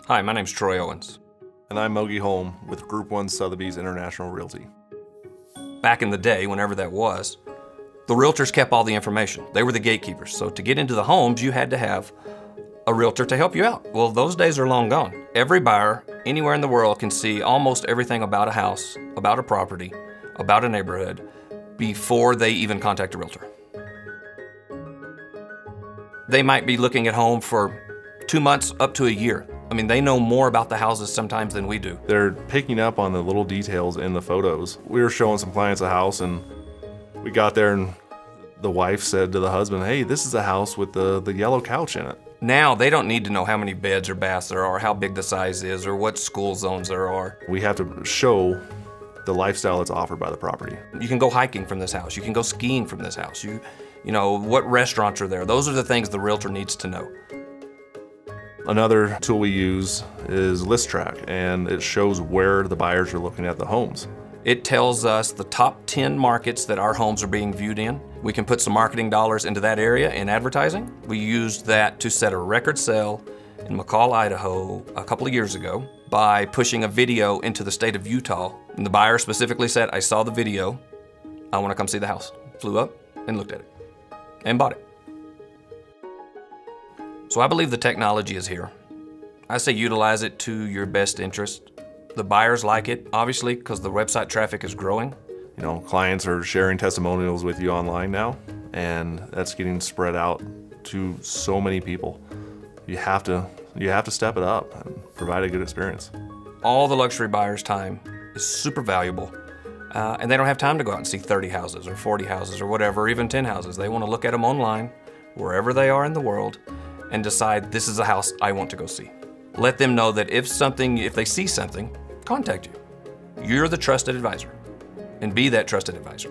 Hi, my name's Troy Owens. And I'm Mogi Holm with Group 1 Sotheby's International Realty. Back in the day, whenever that was, the realtors kept all the information. They were the gatekeepers. So to get into the homes, you had to have a realtor to help you out. Well, those days are long gone. Every buyer anywhere in the world can see almost everything about a house, about a property, about a neighborhood before they even contact a realtor. They might be looking at home for 2 months up to a year. I mean, they know more about the houses sometimes than we do. They're picking up on the little details in the photos. We were showing some clients a house and we got there and the wife said to the husband, "Hey, this is a house with the yellow couch in it." Now, they don't need to know how many beds or baths there are, how big the size is, or what school zones there are. We have to show the lifestyle that's offered by the property. You can go hiking from this house. You can go skiing from this house. You know, what restaurants are there? Those are the things the realtor needs to know. Another tool we use is List Track, and it shows where the buyers are looking at the homes. It tells us the top 10 markets that our homes are being viewed in. We can put some marketing dollars into that area in advertising. We used that to set a record sale in McCall, Idaho a couple of years ago by pushing a video into the state of Utah. And the buyer specifically said, "I saw the video, I want to come see the house." Flew up and looked at it and bought it. So I believe the technology is here. I say utilize it to your best interest. The buyers like it, obviously, because the website traffic is growing. You know, clients are sharing testimonials with you online now, and that's getting spread out to so many people. You have to step it up and provide a good experience. All the luxury buyers' time is super valuable, and they don't have time to go out and see 30 houses or 40 houses or whatever, or even 10 houses. They want to look at them online, wherever they are in the world, and decide this is a house I want to go see. Let them know that if they see something, contact you. You're the trusted advisor, and be that trusted advisor.